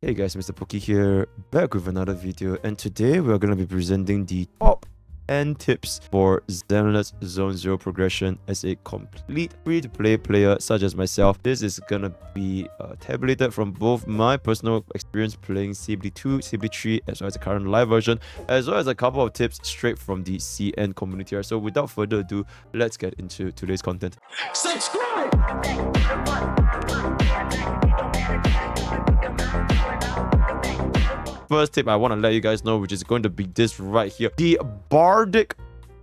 Hey guys, MrPokke here, back with another video, and today we're going to be presenting the top 10 tips for Zenless Zone Zero progression as a complete free-to-play player such as myself. This is going to be tabulated from both my personal experience playing CBD 2, CBD 3, as well as the current live version, as well as a couple of tips straight from the CN community. So without further ado, let's get into today's content. Subscribe! First tip I want to let you guys know, which is going to be this right here, the BardIc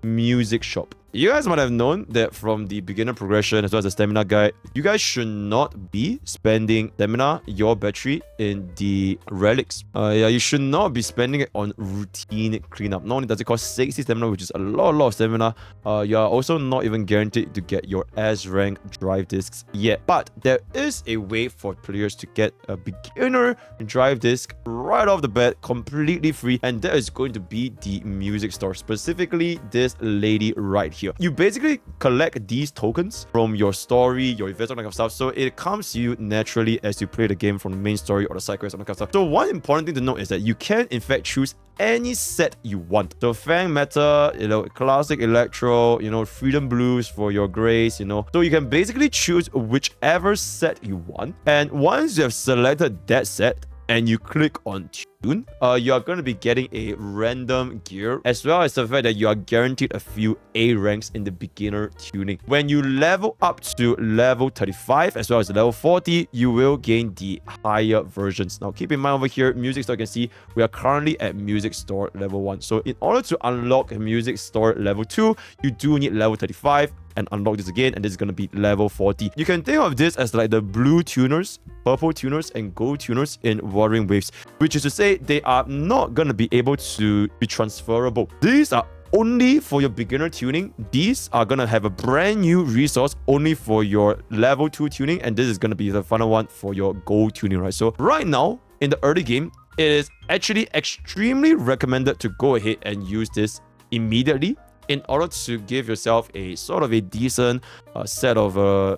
music shop. You guys might have known that from the beginner progression as well as the stamina guide, you guys should not be spending stamina, your battery, in the relics. You should not be spending it on routine cleanup. Not only does it cost 60 stamina, which is a lot of stamina, you are also not even guaranteed to get your S rank drive discs yet. But there is a way for players to get a beginner drive disc right off the bat, completely free, and that is going to be the music store, specifically this lady right here. You basically collect these tokens from your story, your events, all that kind of stuff. So it comes to you naturally as you play the game from the main story or the side quests, all that kind of stuff. So one important thing to note is that you can in fact choose any set you want. So Fang Meta, classic electro, freedom blues for your grace, So you can basically choose whichever set you want. And once you have selected that set and you click on tune, you are going to be getting a random gear, as well as the fact that you are guaranteed a few A ranks in the beginner tuning. When you level up to level 35 as well as level 40, you will gain the higher versions. Now keep in mind over here, music store, you can see we are currently at music store level 1. So in order to unlock music store level 2, you do need level 35 and unlock this again, and this is going to be level 40. You can think of this as like the blue tuners, purple tuners, and gold tuners in Wuthering Waves, which is to say they are not going to be able to be transferable. These are only for your beginner tuning. These are going to have a brand new resource only for your level 2 tuning, and this is going to be the final one for your gold tuning, right? So right now in the early game, it is actually extremely recommended to go ahead and use this immediately in order to give yourself a sort of a decent set of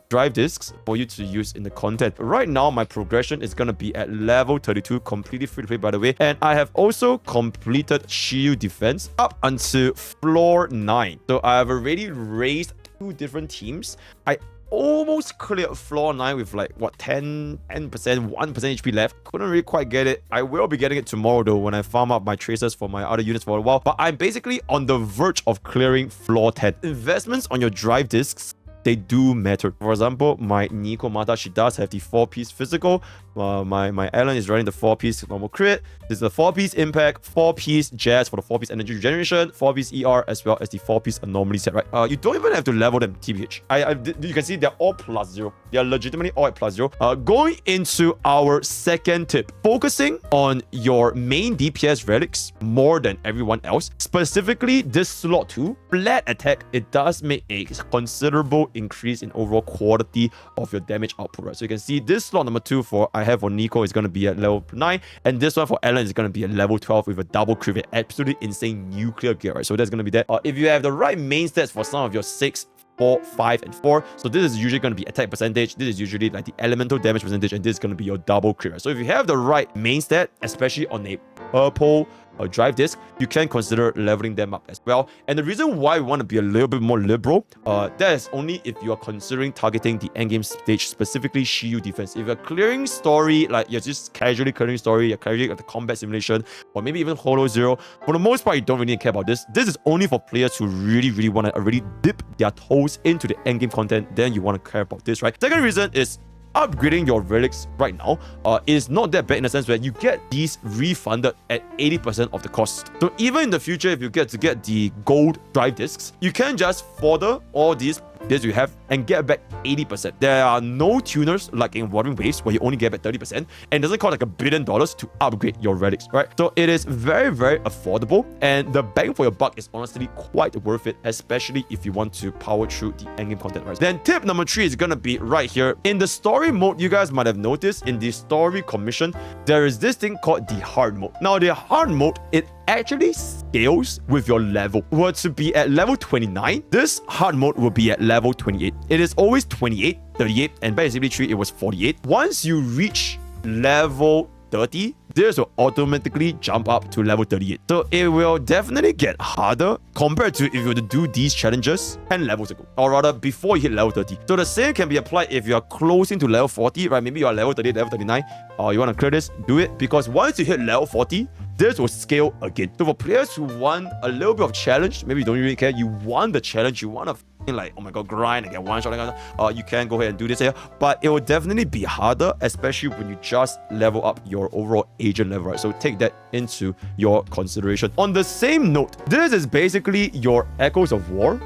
drive discs for you to use in the content. Right now, my progression is going to be at level 32, completely free to play, by the way. And I have also completed shield defense up until floor 9. So I have already raised 2 different teams. I almost cleared floor 9 with like 10%, 1% HP left. Couldn't really quite get it. I will be getting it tomorrow though, when I farm up my tracers for my other units for a while. But I'm basically on the verge of clearing floor 10. Investments on your drive discs, they do matter. For example, my Nico Mata, she does have the 4-piece physical. My Alan is running the 4-piece normal crit. This is the 4-piece impact, 4-piece jazz for the 4-piece energy regeneration, 4-piece ER, as well as the 4-piece anomaly set, right? You don't even have to level them, TBH. You can see they're all +0. They are legitimately all at +0. Going into our second tip, focusing on your main DPS relics more than everyone else. Specifically, this slot 2, flat attack, it does make a considerable increase in overall quality of your damage output, right? So you can see this slot number 2 I have for Nico is going to be at level 9, and this one for Alan is going to be at level 12 with a double crit with absolutely insane nuclear gear, right? So that's going to be that. If you have the right main stats for some of your 6, 4, 5, and 4. So this is usually going to be attack percentage. This is usually like the elemental damage percentage, and this is going to be your double crit, right? So if you have the right main stat, especially on a purple drive disc, you can consider leveling them up as well. And the reason why we want to be a little bit more liberal, that is only if you are considering targeting the endgame stage, specifically shield defense. If you're clearing story, like you're just casually clearing story, you're clearing the combat simulation, or maybe even Holo Zero, for the most part, you don't really care about this. This is only for players who really want to already dip their toes into the endgame content. Then you want to care about this, right? Second reason is upgrading your relics right now is not that bad in a sense where you get these refunded at 80% of the cost. So even in the future, if you get the gold drive discs, you can just fodder all these you have and get back 80%. There are no tuners like in Wuthering Waves where you only get back 30%, and it doesn't cost like $1 billion to upgrade your relics, right? So it is very affordable, and the bang for your buck is honestly quite worth it, especially if you want to power through the endgame content, right? Then tip number 3 is gonna be right here. In the story mode, you guys might have noticed in the story commission, there is this thing called the hard mode. Now the hard mode, it actually scales with your level. Were to be at level 29, this hard mode will be at level 28. It is always 28, 38, and by CBD 3, it was 48. Once you reach level 30, this will automatically jump up to level 38. So it will definitely get harder compared to if you were to do these challenges 10 levels ago, or rather before you hit level 30. So the same can be applied if you are close into level 40, right? Maybe you are level 38, level 39, or you want to clear this, do it, because once you hit level 40, this will scale again. So for players who want a little bit of challenge, maybe you don't really care, you want the challenge, you want to like, oh my god, grind and get one shot, you can go ahead and do this here, but it will definitely be harder, especially when you just level up your overall agent level, right? So take that into your consideration. On the same note, this is basically your Echoes of War.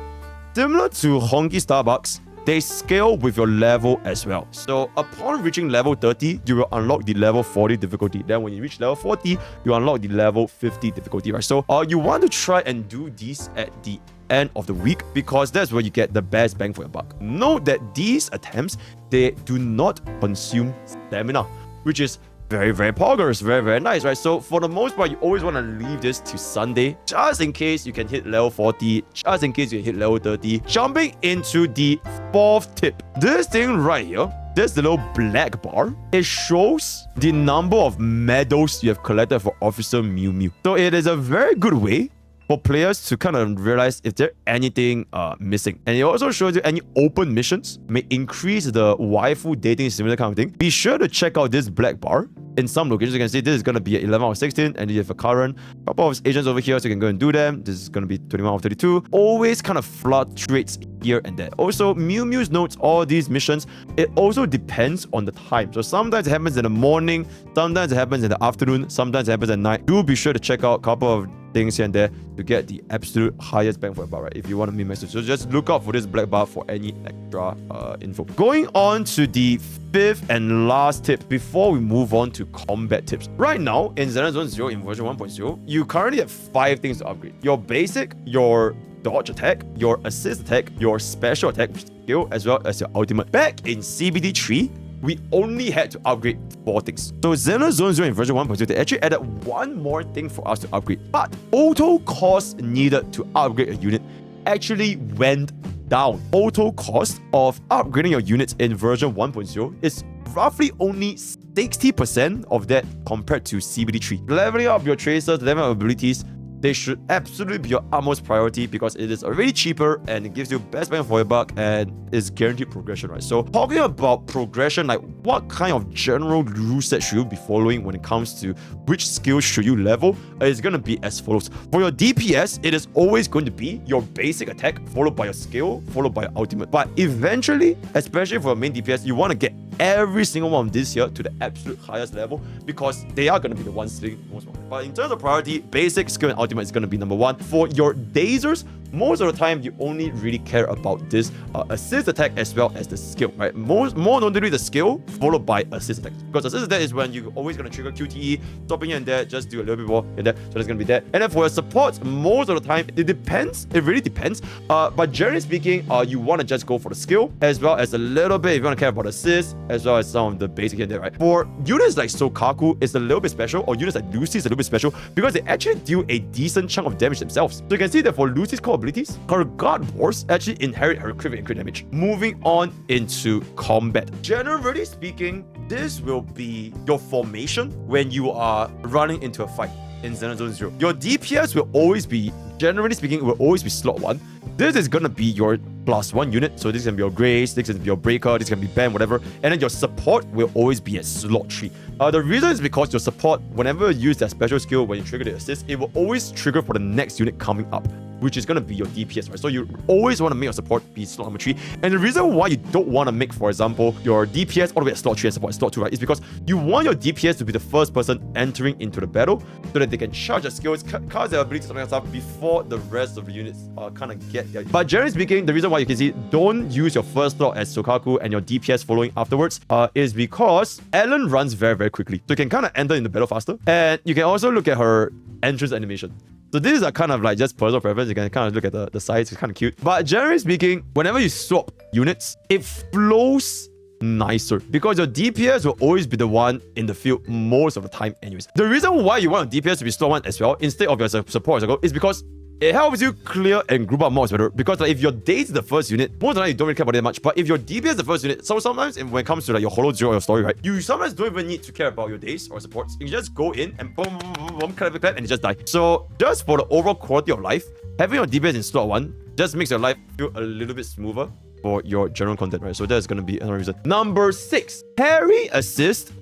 Similar to Honkai Starbucks, they scale with your level as well. So upon reaching level 30, you will unlock the level 40 difficulty. Then when you reach level 40, you unlock the level 50 difficulty, right? So you want to try and do these at the end of the week, because that's where you get the best bang for your buck. Note that these attempts, they do not consume stamina, which is very, very poggers, very, very nice, right? So for the most part, you always want to leave this to Sunday, just in case you can hit level 40, just in case you hit level 30. Jumping into the fourth tip. This thing right here, this little black bar, it shows the number of medals you have collected for Officer Mew Mew. So it is a very good way for players to kind of realize if there's anything missing. And it also shows you any open missions may increase the waifu dating simulator kind of thing. Be sure to check out this black bar. In some locations, you can see this is going to be 11 out of 16, and you have a current couple of agents over here, so you can go and do them. This is going to be 21 out of 32. Always kind of fluctuates here and there. Also, Mew Mew's notes all these missions. It also depends on the time. So sometimes it happens in the morning, sometimes it happens in the afternoon, sometimes it happens at night. Do be sure to check out a couple of things here and there to get the absolute highest bang for your buck, right? If you want to min-max it. So just look out for this black bar for any extra info. Going on to the fifth and last tip before we move on to combat tips. Right now, in Zenless Zone Zero in version 1.0, you currently have 5 things to upgrade. Your basic, your dodge attack, your assist attack, your special attack skill, as well as your ultimate. Back in CBD 3, we only had to upgrade 4 things. So Zenless Zone Zero in version 1.0, they actually added one more thing for us to upgrade. But total cost needed to upgrade a unit actually went down. Total cost of upgrading your units in version 1.0 is roughly only 60% of that compared to CBD 3. Leveling up your tracers, leveling up abilities, they should absolutely be your utmost priority, because it is already cheaper and it gives you best bang for your buck and is guaranteed progression, right? So talking about progression, like what kind of general rule set should you be following when it comes to which skills should you level, is going to be as follows. For your DPS, it is always going to be your basic attack followed by your skill followed by your ultimate. But eventually, especially for your main DPS, you want to get every single one of this here to the absolute highest level, because they are going to be the ones sitting most important. But in terms of priority, basic, skill, and ultimate is going to be number 1. For your dazers, most of the time you only really care about this assist attack as well as the skill, right? More notably the skill followed by assist attack, because assist attack is when you're always going to trigger QTE, stopping here and there, just do a little bit more in there, so that's going to be that. And then for your supports, most of the time it depends, it really depends, but generally speaking, you want to just go for the skill as well as a little bit if you want to care about assist, as well as some of the basic here and there, right? For units like Sokaku, it's a little bit special, or units like Lucy is a little bit special, because they actually deal a decent chunk of damage themselves. So you can see that for Lucy's core abilities, her guard wars actually inherit her crit and crit damage. Moving on into combat. Generally speaking, this will be your formation when you are running into a fight in Zenless Zone Zero. Your DPS will always be, generally speaking, will always be slot 1. This is gonna be your +1 unit. So this can be your Grace, this can be your Breaker, this can be Bam, whatever. And then your support will always be at slot 3. The reason is because your support, whenever you use that special skill, when you trigger the assist, it will always trigger for the next unit coming up, which is going to be your DPS, right? So you always want to make your support be slot number 3. And the reason why you don't want to make, for example, your DPS all the way at slot 3 and support at slot 2, right, is because you want your DPS to be the first person entering into the battle, so that they can charge their skills, cast their abilities, something like that, before the rest of the units kind of get there. But generally speaking, the reason why you can see don't use your first slot as Sokaku and your DPS following afterwards is because Ellen runs very, very quickly. So you can kind of enter in the battle faster. And you can also look at her entrance animation. So these are kind of like just personal preference. You can kind of look at the sides. It's kind of cute. But generally speaking, whenever you swap units, it flows nicer, because your DPS will always be the one in the field most of the time anyways. The reason why you want your DPS to be slot 1 as well, instead of your support is because It helps you clear and group up mobs better because like, if your dazed is the first unit, most of the time you don't really care about it much. But if your DPS is the first unit, so sometimes when it comes to like your Holo Zero or your story, right, you sometimes don't even need to care about your daze or supports. You can just go in and boom, boom, boom, boom, clap, and you just die. So just for the overall quality of life, having your DPS in slot 1 just makes your life feel a little bit smoother for your general content, right? So that's going to be another reason. Number 6, parry assist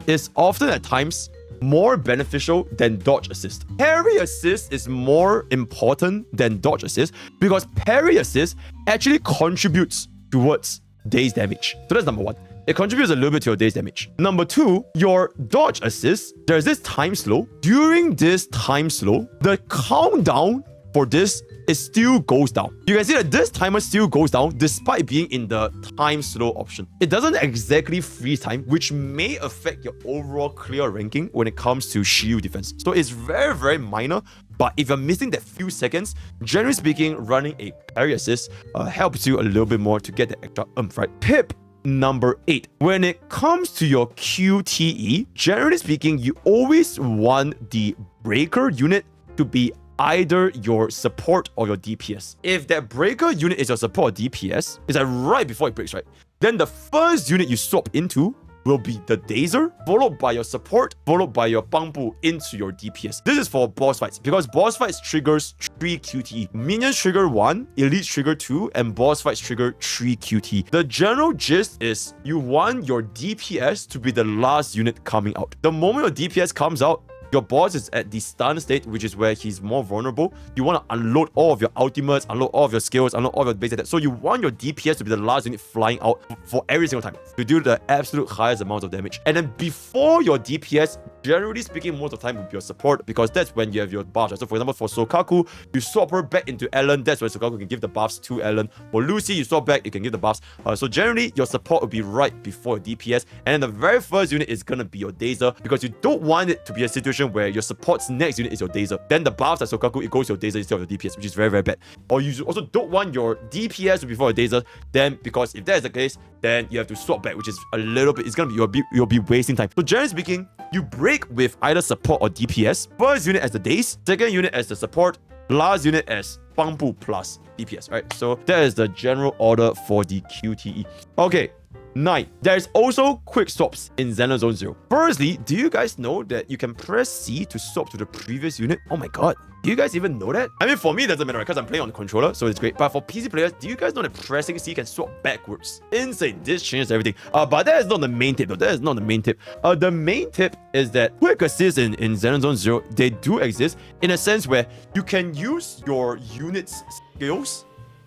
is often at times more beneficial than dodge assist. Parry assist is more important than dodge assist because parry assist actually contributes towards daze damage. So that's number 1. It contributes a little bit to your daze damage. Number 2, your dodge assist, there's this time slow. During this time slow, the countdown for this, it still goes down. You can see that this timer still goes down despite being in the time slow option. It doesn't exactly freeze time, which may affect your overall clear ranking when it comes to shield defense. So it's very, very minor, but if you're missing that few seconds, generally speaking, running a parry assist helps you a little bit more to get the extra oomph, right? Pip number 8. When it comes to your QTE, generally speaking, you always want the breaker unit to be either your support or your DPS. If that breaker unit is your support or DPS, it's like right before it breaks, right? Then the first unit you swap into will be the Dazer, followed by your support, followed by your Bangbu into your DPS. This is for boss fights, because boss fights triggers 3 QTE. Minions trigger 1, elites trigger 2, and boss fights trigger 3 QTE. The general gist is you want your DPS to be the last unit coming out. The moment your DPS comes out, your boss is at the stun state, which is where he's more vulnerable. You want to unload all of your ultimates, unload all of your skills, unload all of your base attacks. So you want your DPS to be the last unit flying out for every single time to do the absolute highest amount of damage. And then before your DPS, generally speaking, most of the time will be your support, because that's when you have your buffs. So for example, for Sokaku, you swap her back into Ellen. That's where Sokaku can give the buffs to Ellen. For Lucy, you swap back, you can give the buffs. So generally, your support will be right before your DPS. And then the very first unit is going to be your Dazer, because you don't want it to be a situation where your support's next unit is your Dazer. Then the buffs at Sokaku, it goes to your Dazer instead of your DPS, which is very, very bad. Or you also don't want your DPS to be before your Dazer, then because if that is the case, then you have to swap back, which is a little bit, it's gonna be, you'll be wasting time. So generally speaking, you break with either support or DPS. First unit as the Daze, second unit as the support, last unit as Bangbu plus DPS, right? So that is the general order for the QTE. Okay. 9. There's also quick swaps in Zenless Zone Zero. Firstly, do you guys know that you can press C to swap to the previous unit? Oh my god. Do you guys even know that? I mean, for me, it doesn't matter because I'm playing on the controller, so it's great. But for PC players, do you guys know that pressing C can swap backwards? Insane. This changes everything. But that is not the main tip, though. That is not the main tip. The main tip is that quick assists in Zenless Zone Zero, they do exist in a sense where you can use your unit's skills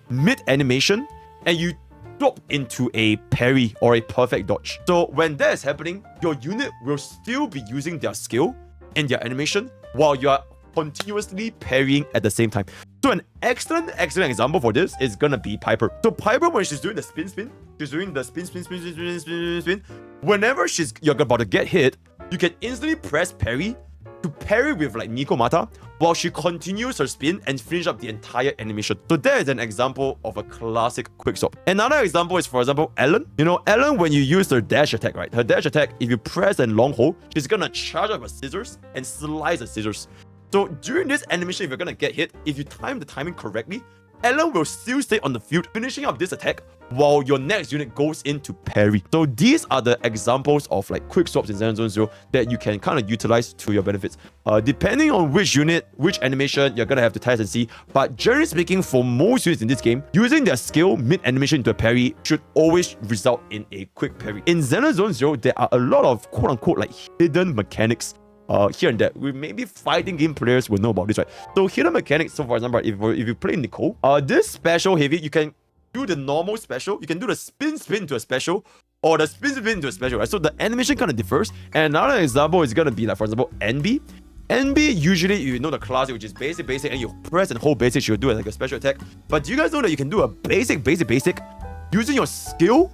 mid-animation and you swap into a parry or a perfect dodge. So when that is happening, your unit will still be using their skill and their animation while you are continuously parrying at the same time. So an excellent example for this is gonna be Piper. So Piper, when she's doing the spin, she's doing the spin. Whenever you're about to get hit, you can instantly press parry to parry with like Nico Mata while she continues her spin and finish up the entire animation. So that is an example of a classic quick swap. Another example is, for example, Ellen. You know, Ellen, when you use her dash attack, right? Her dash attack, if you press and long hold, she's gonna charge up her scissors and slice the scissors. So during this animation, if you're gonna get hit, if you time the timing correctly, Ellen will still stay on the field, finishing up this attack while your next unit goes into parry. So these are the examples of like quick swaps in Zenless Zone Zero that you can kind of utilize to your benefits. Depending on which unit, which animation, you're gonna have to test and see. But generally speaking, for most units in this game, using their skill mid-animation into a parry should always result in a quick parry. In Zenless Zone Zero, there are a lot of quote-unquote like hidden mechanics here and there. We maybe fighting game players will know about this, right? So hidden mechanics, so for example, if you play Nicole, this special heavy, you can do the normal special, you can do the spin to a special, or the spin to a special, right? So the animation kind of differs. And another example is gonna be like, for example, NB. NB, usually you know the classic, which is basic, and you press and hold basic, you'll do like a special attack. But do you guys know that you can do a basic using your skill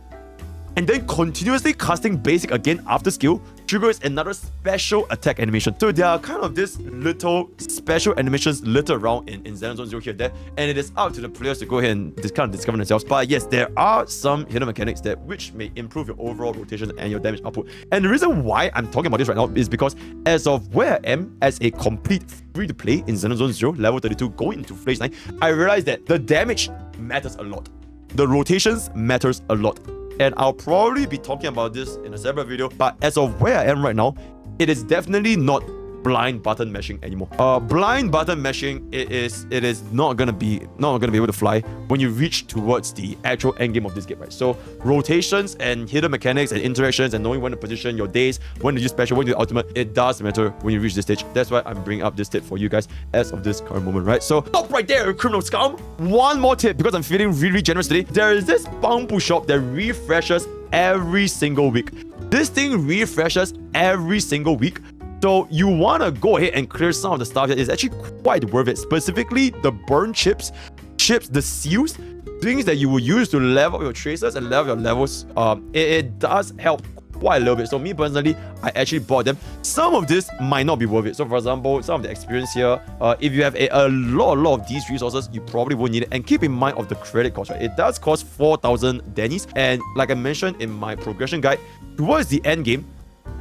and then continuously casting basic again after skill triggers another special attack animation. So there are kind of this little special animations littered around in Zenless Zone Zero here and there, and it is up to the players to go ahead and kind of discover themselves. But yes, there are some hidden mechanics that which may improve your overall rotation and your damage output. And the reason why I'm talking about this right now is because as of where I am as a complete free-to-play in Zenless Zone Zero, level 32, going into Phase 9, I realized that the damage matters a lot. The rotations matters a lot. And I'll probably be talking about this in a separate video, but as of where I am right now, it is definitely not blind button mashing anymore. Blind button mashing, it is not gonna be able to fly when you reach towards the actual end game of this game, right? So rotations and hidden mechanics and interactions and knowing when to position your days, when to use special, when to do ultimate, it does matter when you reach this stage. That's why I'm bringing up this tip for you guys as of this current moment, right? So stop right there, criminal scum. One more tip, because I'm feeling really generous today. There is this Bangpu shop that refreshes every single week. This thing refreshes every single week. So you want to go ahead and clear some of the stuff that is actually quite worth it. Specifically, the burn chips, the seals, things that you will use to level up your tracers and level your levels. It does help quite a little bit. So me personally, I actually bought them. Some of this might not be worth it. So for example, some of the experience here, if you have a lot of these resources, you probably won't need it. And keep in mind of the credit cost, right? It does cost 4,000 Dennies. And like I mentioned in my progression guide, towards the end game,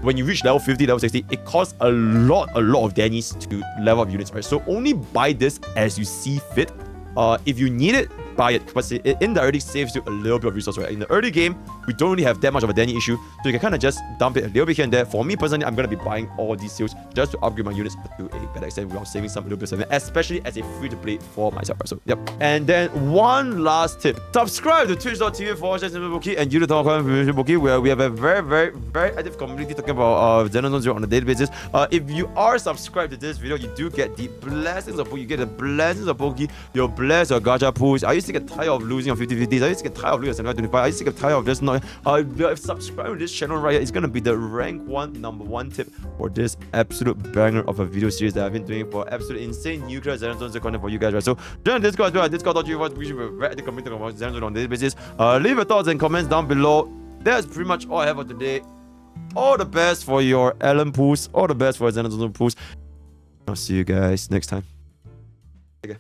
when you reach level 50, level 60, it costs a lot of Dennies to level up units, right? So only buy this as you see fit. If you need it, buy it, because it indirectly saves you a little bit of resource, right? In the early game, we don't really have that much of a Denny issue, so you can kind of just dump it a little bit here and there. For me personally, I'm going to be buying all these seals just to upgrade my units to a better extent without saving some little bit of it, especially as a free-to-play for myself, right? So, yep. And then one last tip. Subscribe to twitch.tv/MrPokke and YouTube.com/MrPokke, where we have a very active community talking about Zenless Zone Zero on a daily basis. If you are subscribed to this video, you do get the blessings of Pokke. You get the blessings of Pokke. You'll bless your gacha pools. Are you sick and tired of losing on 50/50s? Are you sick and tired of losing on 75? Are you sick and tired of this? Not subscribe to this channel right here. It's gonna be the rank number one tip for this absolute banger of a video series that I've been doing for absolute insane nuclear Zenless Zone Zero content for you guys, right? So join Discord as well. Discord.gg, we should be very active community about Zenless Zone on a daily basis. Leave your thoughts and comments down below. That's pretty much all I have for today. All the best for your Allen pools. All the best for Zenless Zone pools. I'll see you guys next time. Okay.